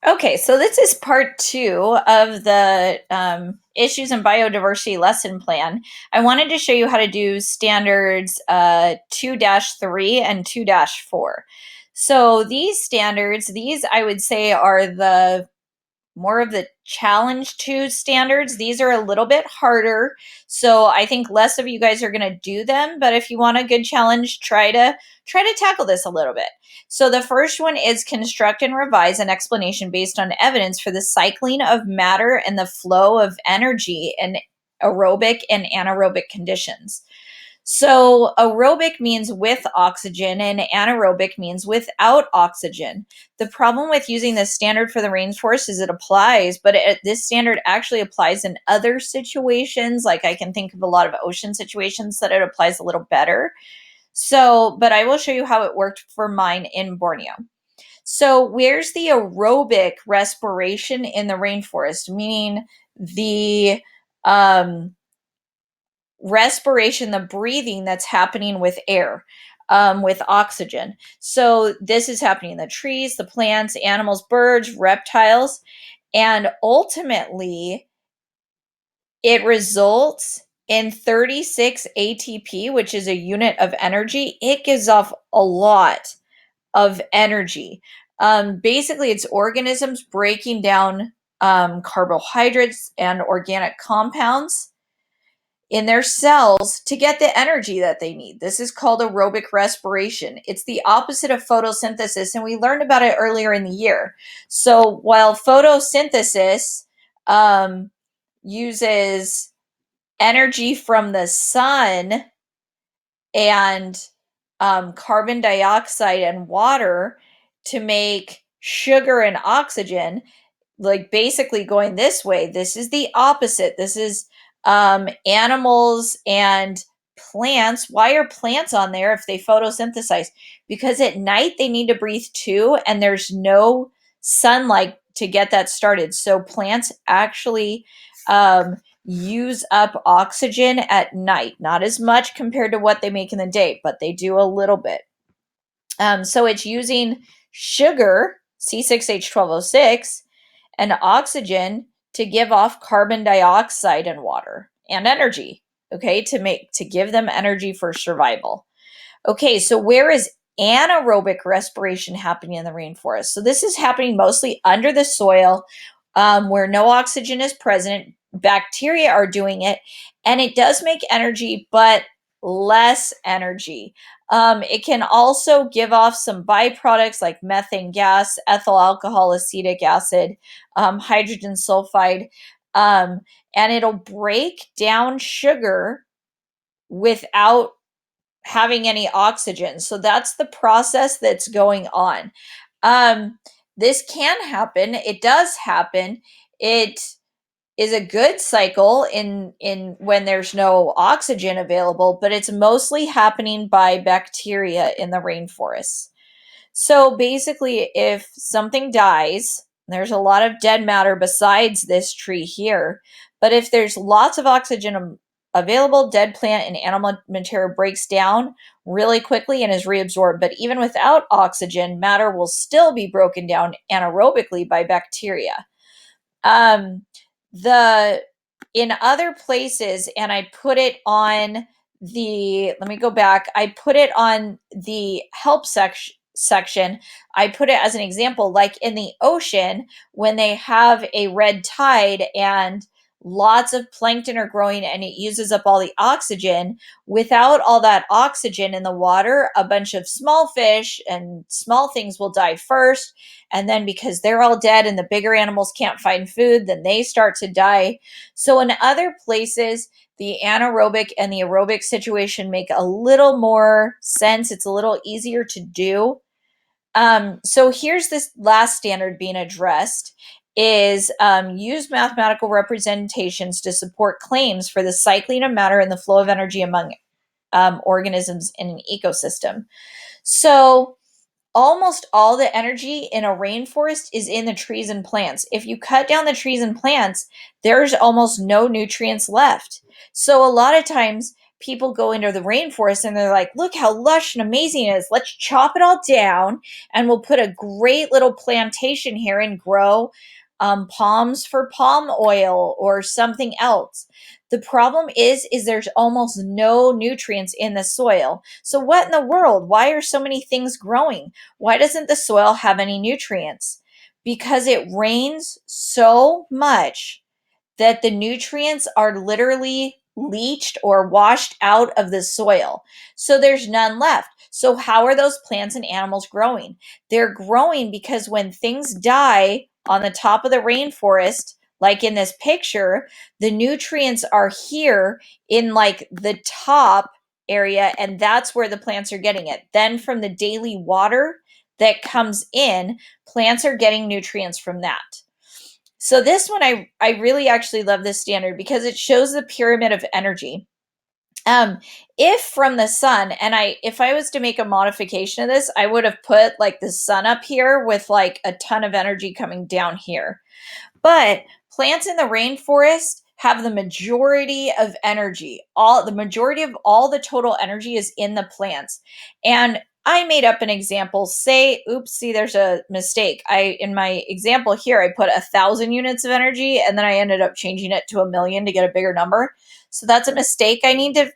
Okay, so this is part two of the issues in biodiversity lesson plan. I wanted to show you how to do standards 2-3 and 2-4. So these standards, these I would say are the more of the challenge two standards. These are a little bit harder. So I think less of you guys are going to do them, but if you want a good challenge, try to tackle this a little bit. So the first one is construct and revise an explanation based on evidence for the cycling of matter and the flow of energy in aerobic and anaerobic conditions. So aerobic means with oxygen and anaerobic means without oxygen. The problem with using this standard for the rainforest is it applies, but this standard actually applies in other situations. Like I can think of a lot of ocean situations that it applies a little better. So, but I will show you how it worked for mine in Borneo. So, where's the aerobic respiration in the rainforest? Meaning the respiration, the breathing that's happening with air, with oxygen. So this is happening in the trees, the plants, animals, birds, reptiles, and ultimately it results in 36 ATP, which is a unit of energy. It gives off a lot of energy. Basically, it's organisms breaking down carbohydrates and organic compounds in their cells to get the energy that they need. This is called aerobic respiration. It's the opposite of photosynthesis, and we learned about it earlier in the year. So while photosynthesis uses energy from the sun and carbon dioxide and water to make sugar and oxygen, like basically going this way. This is the opposite. This is animals and plants. Why are plants on there if they photosynthesize? Because at night they need to breathe too, and there's no sunlight to get that started. So plants actually use up oxygen at night, not as much compared to what they make in the day, but they do a little bit. So it's using sugar, C6H12O6, and oxygen to give off carbon dioxide and water and energy, okay, to give them energy for survival. Okay, so where is anaerobic respiration happening in the rainforest? So this is happening mostly under the soil, where no oxygen is present. Bacteria are doing it, and it does make energy, but less energy. It can also give off some byproducts like methane gas, ethyl alcohol, acetic acid, hydrogen sulfide, and it'll break down sugar without having any oxygen. So that's the process that's going on. Um, this can happen. It does happen. It is a good cycle in when there's no oxygen available, but it's mostly happening by bacteria in the rainforests. So basically, if something dies, there's a lot of dead matter besides this tree here, but if there's lots of oxygen available, dead plant and animal material breaks down really quickly and is reabsorbed. But even without oxygen, matter will still be broken down anaerobically by bacteria. Um, the in other places, and I put it on let me go back. I put it on the help section. I put it as an example, like in the ocean, when they have a red tide and lots of plankton are growing and it uses up all the oxygen. Without all that oxygen in the water, a bunch of small fish and small things will die first, and then because they're all dead and the bigger animals can't find food, then they start to die. So in other places, the anaerobic and the aerobic situation make a little more sense. It's a little easier to do. So here's this last standard being addressed is use mathematical representations to support claims for the cycling of matter and the flow of energy among organisms in an ecosystem. So almost all the energy in a rainforest is in the trees and plants. If you cut down the trees and plants, there's almost no nutrients left. So a lot of times people go into the rainforest and they're like, look how lush and amazing it is. Let's chop it all down and we'll put a great little plantation here and grow palms for palm oil or something else. The problem is there's almost no nutrients in the soil. So what in the world? Why are so many things growing? Why doesn't the soil have any nutrients? Because it rains so much that the nutrients are literally leached or washed out of the soil. So there's none left. So how are those plants and animals growing? They're growing because when things die on the top of the rainforest, like in this picture, the nutrients are here in like the top area, and that's where the plants are getting it. Then from the daily water that comes in, plants are getting nutrients from that. So this one, I really actually love this standard because it shows the pyramid of energy. If from the sun, and if I was to make a modification of this, I would have put like the sun up here with like a ton of energy coming down here. But plants in the rainforest have the majority of energy. The majority of all the total energy is in the plants. And I made up an example. Say, oops, see, there's a mistake. In my example here, I put 1,000 units of energy, and then I ended up changing it to 1,000,000 to get a bigger number. So that's a mistake I need to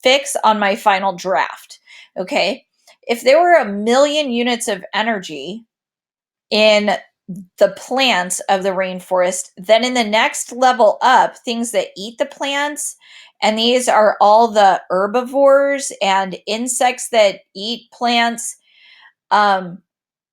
fix on my final draft. Okay. If there were 1,000,000 units of energy in the plants of the rainforest, then in the next level up, things that eat the plants, and these are all the herbivores and insects that eat plants,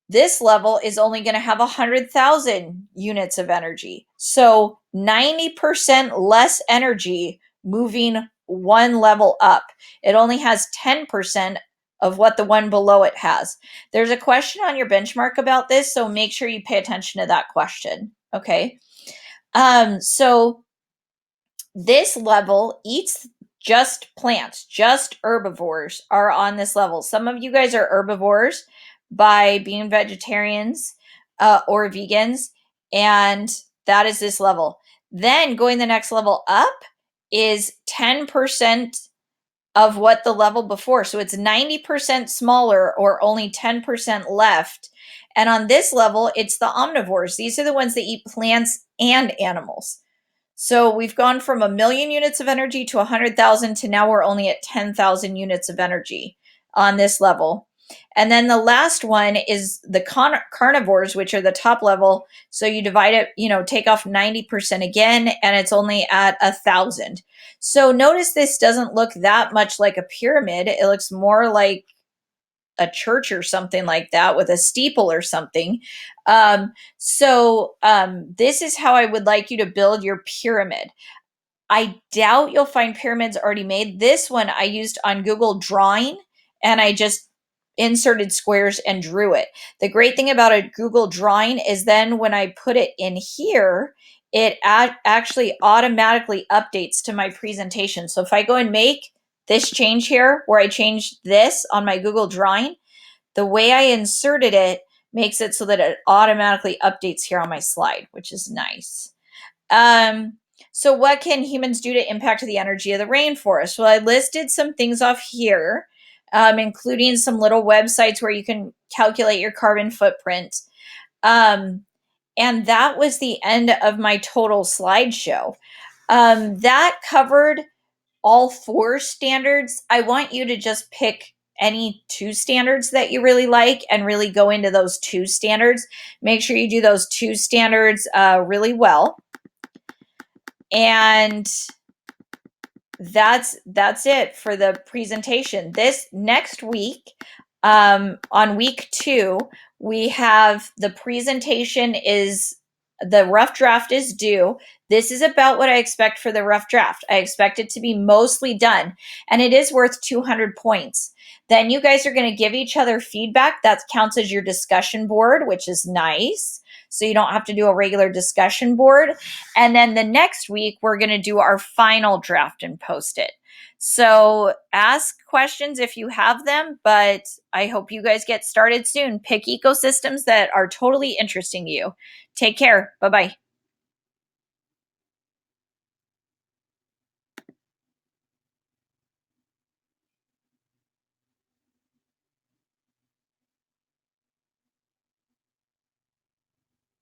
this level is only going to have 100,000 units of energy. So 90% less energy moving one level up. It only has 10% of what the one below it has. There's a question on your benchmark about this, so make sure you pay attention to that question. Okay. So this level eats just plants, just herbivores are on this level. Some of you guys are herbivores by being vegetarians or vegans, and that is this level. Then going the next level up is 10% of what the level before. So it's 90% smaller or only 10% left. And on this level, it's the omnivores. These are the ones that eat plants and animals. So we've gone from 1,000,000 units of energy to 100,000 to now we're only at 10,000 units of energy on this level. And then the last one is the carnivores, which are the top level. So you divide it, take off 90% again, and it's only at 1,000. So notice this doesn't look that much like a pyramid. It looks more like a church or something like that with a steeple or something. This is how I would like you to build your pyramid. I doubt you'll find pyramids already made. This one I used on Google Drawing, and I just inserted squares and drew it. The great thing about a Google Drawing is then when I put it in here, it actually automatically updates to my presentation. So if I go and make this change here, where I changed this on my Google Drawing, the way I inserted it makes it so that it automatically updates here on my slide, which is nice. So what can humans do to impact the energy of the rainforest? Well, I listed some things off here, including some little websites where you can calculate your carbon footprint. And that was the end of my total slideshow. That covered all 4 standards. I want you to just pick any 2 standards that you really like and really go into those 2 standards. Make sure you do those 2 standards really well. And that's it for the presentation. This next week, on week 2, we have the presentation the rough draft is due. This is about what I expect for the rough draft. I expect it to be mostly done, and it is worth 200 points. Then you guys are going to give each other feedback. That counts as your discussion board, which is nice. So you don't have to do a regular discussion board. And then the next week, we're going to do our final draft and post it. So ask questions if you have them, but I hope you guys get started soon. Pick ecosystems that are totally interesting to you. Take care. Bye-bye.